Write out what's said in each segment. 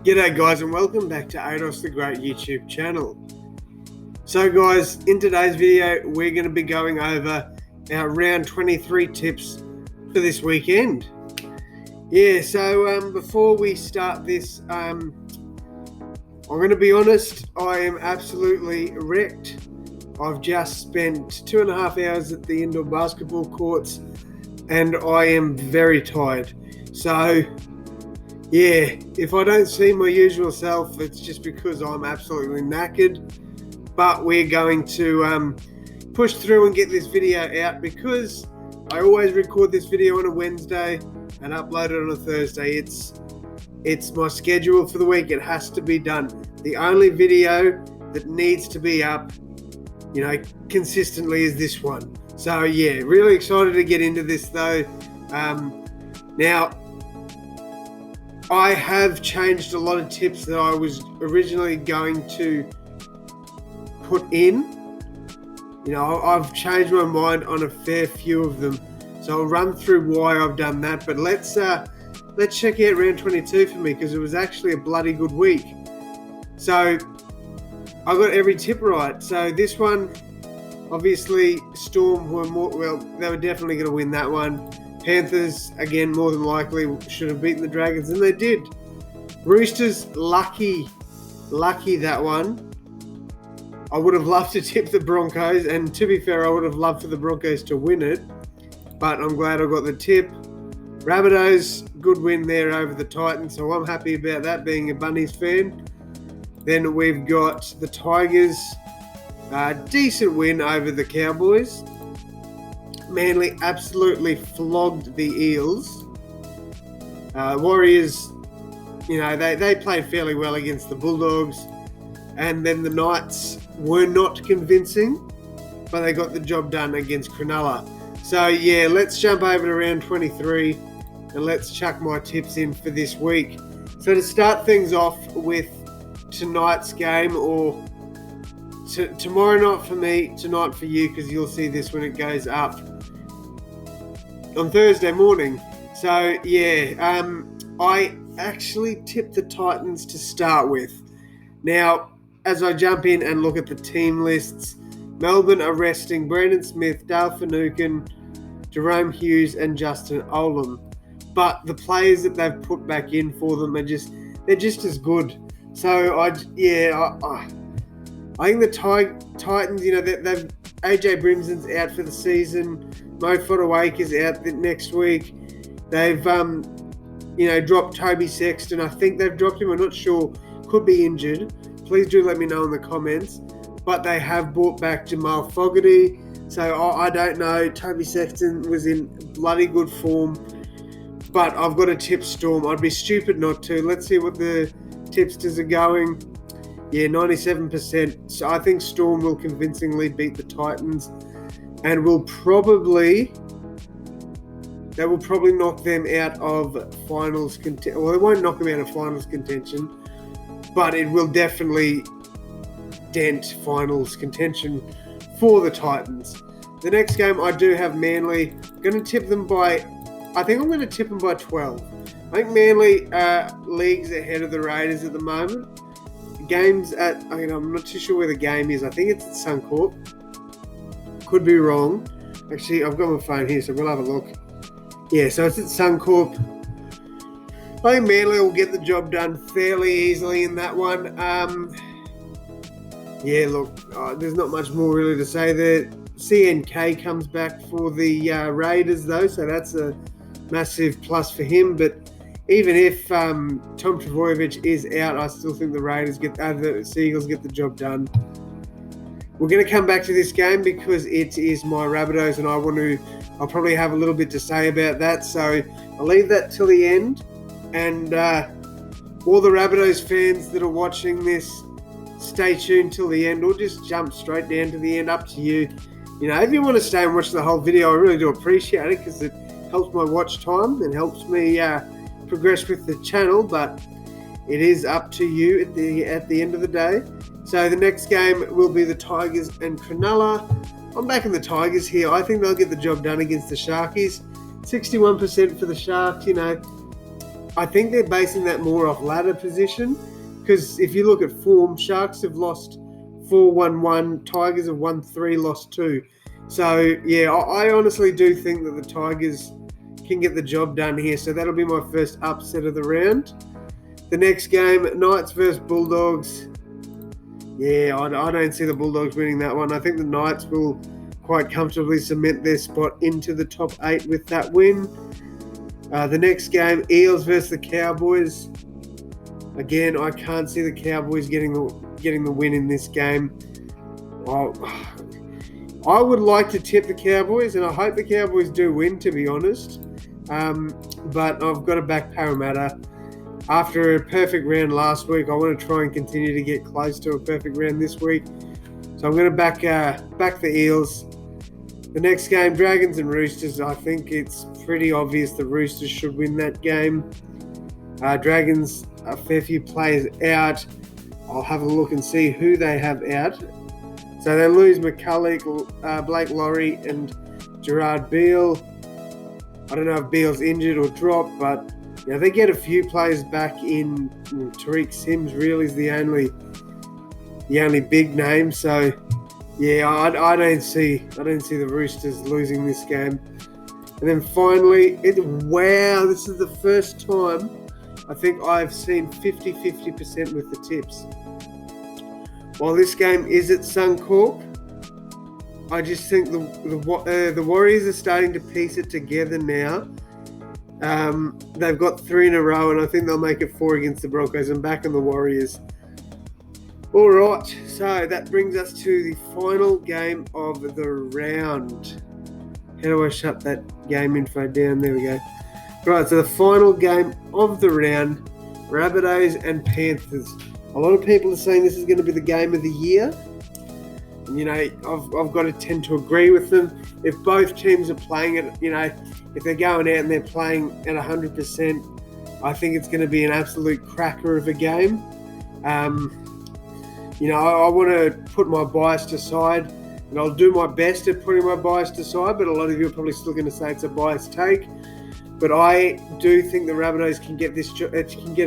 G'day guys and welcome back to AdosTheGreat YouTube channel. So guys, in today's video we're going to be going over our round 23 tips for this weekend. So before we start this, I'm going to be honest, I am absolutely wrecked. I've just spent 2.5 hours at the indoor basketball courts and I am very tired. So if I don't see my usual self, it's just because I'm absolutely knackered. But we're going to push through and get this video out because I always record this video on a Wednesday and upload it on a Thursday. It's my schedule for the week. It has to be done. The only video that needs to be up, consistently is this one. So really excited to get into this though. Now, I have changed a lot of tips that I was originally going to put in. I've changed my mind on a fair few of them. So I'll run through why I've done that. But let's check out round 22 for me because it was actually a bloody good week. So I got every tip right. So this one, obviously, Storm they were definitely going to win that one. Panthers, again, more than likely should have beaten the Dragons, and they did. Roosters, lucky that one. I would have loved to tip the Broncos, and to be fair, I would have loved for the Broncos to win it, but I'm glad I got the tip. Rabbitohs, good win there over the Titans, so I'm happy about that, being a Bunnies fan. Then we've got the Tigers, decent win over the Cowboys. Manly absolutely flogged the Eels. Warriors, they played fairly well against the Bulldogs. And then the Knights were not convincing, but they got the job done against Cronulla. So, let's jump over to round 23 and let's chuck my tips in for this week. So to start things off with tonight's game, or tomorrow night for me, tonight for you, because you'll see this when it goes up on Thursday morning. So I actually tipped the Titans to start with. Now, as I jump in and look at the team lists, Melbourne are resting Brandon Smith, Dale Finucane, Jerome Hughes and Justin Olam. But the players that they've put back in for them they're just as good. So I think the Titans, they've AJ Brimson's out for the season. Mo Fotuaika's out next week. They've, dropped Toby Sexton. I think they've dropped him. I'm not sure. Could be injured. Please do let me know in the comments. But they have brought back Jamal Fogarty. So I don't know. Toby Sexton was in bloody good form. But I've got to tip Storm. I'd be stupid not to. Let's see what the tipsters are going. 97%. So I think Storm will convincingly beat the Titans. And they will probably knock them out of finals contention. Well, they won't knock them out of finals contention, but it will definitely dent finals contention for the Titans. The next game, I do have Manly. I'm going to tip them by 12. I think Manly leagues ahead of the Raiders at the moment. Game's I'm not too sure where the game is. I think it's at Suncorp. Could be wrong. Actually, I've got my phone here, so we'll have a look. So it's at Suncorp. I think Manly will get the job done fairly easily in that one. There's not much more really to say there. CNK comes back for the Raiders, though, so that's a massive plus for him. But even if Tom Trbojevic is out, I still think the the Seagulls get the job done. We're going to come back to this game because it is my Rabbitohs and I'll probably have a little bit to say about that. So I'll leave that till the end. And all the Rabbitohs fans that are watching this, stay tuned till the end or just jump straight down to the end, up to you. If you want to stay and watch the whole video, I really do appreciate it because it helps my watch time and helps me progress with the channel. But it is up to you at the end of the day. So the next game will be the Tigers and Cronulla. I'm backing the Tigers here. I think they'll get the job done against the Sharkies. 61% for the Sharks, I think they're basing that more off ladder position, because if you look at form, Sharks have lost 4-1-1, Tigers have won 3, lost 2. So, yeah, I honestly do think that the Tigers can get the job done here. So that'll be my first upset of the round. The next game, Knights versus Bulldogs. Yeah, I don't see the Bulldogs winning that one. I think the Knights will quite comfortably cement their spot into the top 8 with that win. The next game, Eels versus the Cowboys. Again, I can't see the Cowboys getting the win in this game. I would like to tip the Cowboys, and I hope the Cowboys do win, to be honest. But I've got to back Parramatta. After a perfect round last week, I want to try and continue to get close to a perfect round this week. So I'm going to back the Eels. The next game, Dragons and Roosters. I think it's pretty obvious the Roosters should win that game. Dragons, a fair few players out. I'll have a look and see who they have out. So they lose McCulloch, Blake Laurie, and Gerard Beale. I don't know if Beale's injured or dropped, but they get a few players back in. Tariq Sims really is the only big name. So yeah, I don't see the Roosters losing this game. And then finally, this is the first time I think I've seen 50% with the tips. While this game is at Suncorp, I just think the Warriors are starting to piece it together now. They've got 3 in a row, and I think they'll make it 4 against the Broncos. I'm back on the Warriors. All right, so that brings us to the final game of the round. How do I shut that game info down? There we go. Right, so the final game of the round, Rabbitohs and Panthers. A lot of people are saying this is going to be the game of the year. And, I've got to tend to agree with them. If both teams are playing it, if they're going out and they're playing at 100%, I think it's going to be an absolute cracker of a game. I want to put my bias aside, and I'll do my best at putting my bias aside, but a lot of you are probably still going to say it's a biased take. But I do think the Rabbitohs can get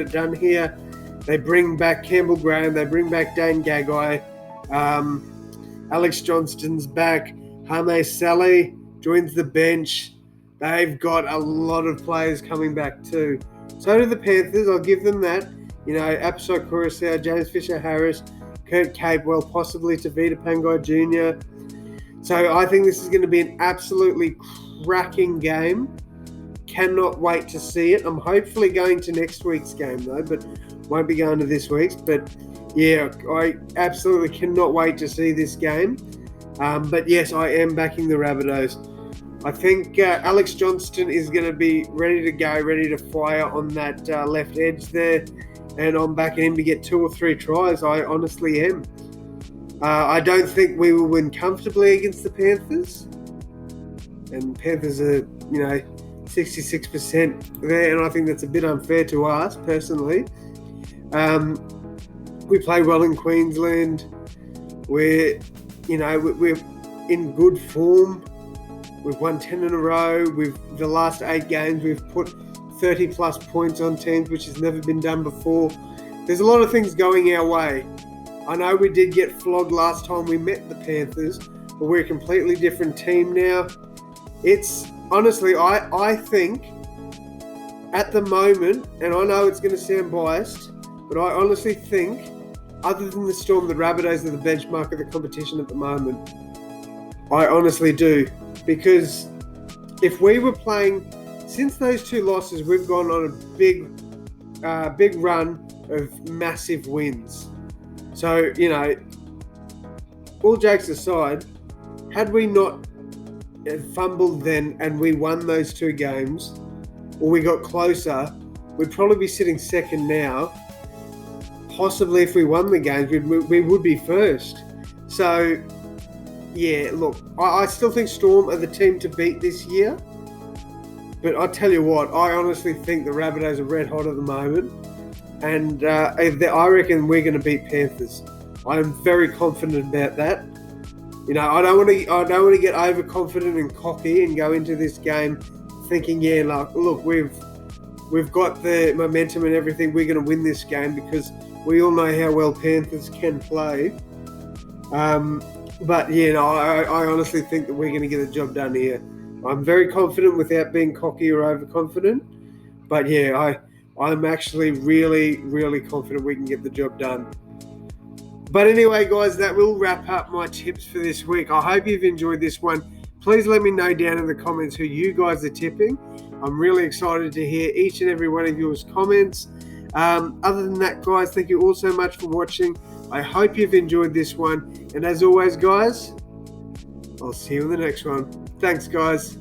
it done here. They bring back Campbell Graham. They bring back Dane Gagai. Alex Johnston's back. Hame Sally joins the bench. They've got a lot of players coming back too. So do the Panthers. I'll give them that. Apisai Kurosau, James Fisher-Harris, Kurt Capewell, possibly Tavita Pangai Jr. So I think this is going to be an absolutely cracking game. Cannot wait to see it. I'm hopefully going to next week's game though, but won't be going to this week's. But yeah, I absolutely cannot wait to see this game. But yes, I am backing the Rabbitohs. I think Alex Johnston is going to be ready to go, ready to fire on that left edge there. And I'm backing him to get 2 or 3 tries. I honestly am. I don't think we will win comfortably against the Panthers. And Panthers are, 66% there, and I think that's a bit unfair to us personally. We play well in Queensland. We're in good form. We've won 10 in a row. The last 8 games we've put 30 plus points on teams, which has never been done before. There's a lot of things going our way. I know we did get flogged last time we met the Panthers, but we're a completely different team now. It's honestly, I think at the moment, and I know it's going to sound biased, but I honestly think, other than the Storm, the Rabbitohs are the benchmark of the competition at the moment. I honestly do. Because if we were playing, since those 2 losses, we've gone on a big run of massive wins. So, all jokes aside, had we not fumbled then and we won those 2 games, or we got closer, we'd probably be sitting second now. Possibly if we won the games, we would be first. So, yeah, look, I still think Storm are the team to beat this year. But I tell you what, I honestly think the Rabbitohs are red hot at the moment. And I reckon we're going to beat Panthers. I am very confident about that. I don't want to get overconfident and cocky and go into this game thinking, look, we've we've got the momentum and everything. We're going to win this game because we all know how well Panthers can play. But yeah, no, I honestly think that we're going to get the job done here. I'm very confident without being cocky or overconfident. But yeah, I'm actually really, really confident we can get the job done. But anyway, guys, that will wrap up my tips for this week. I hope you've enjoyed this one. Please let me know down in the comments who you guys are tipping. I'm really excited to hear each and every one of yours comments. Other than that, guys, thank you all so much for watching. I hope you've enjoyed this one. And as always, guys, I'll see you in the next one. Thanks, guys.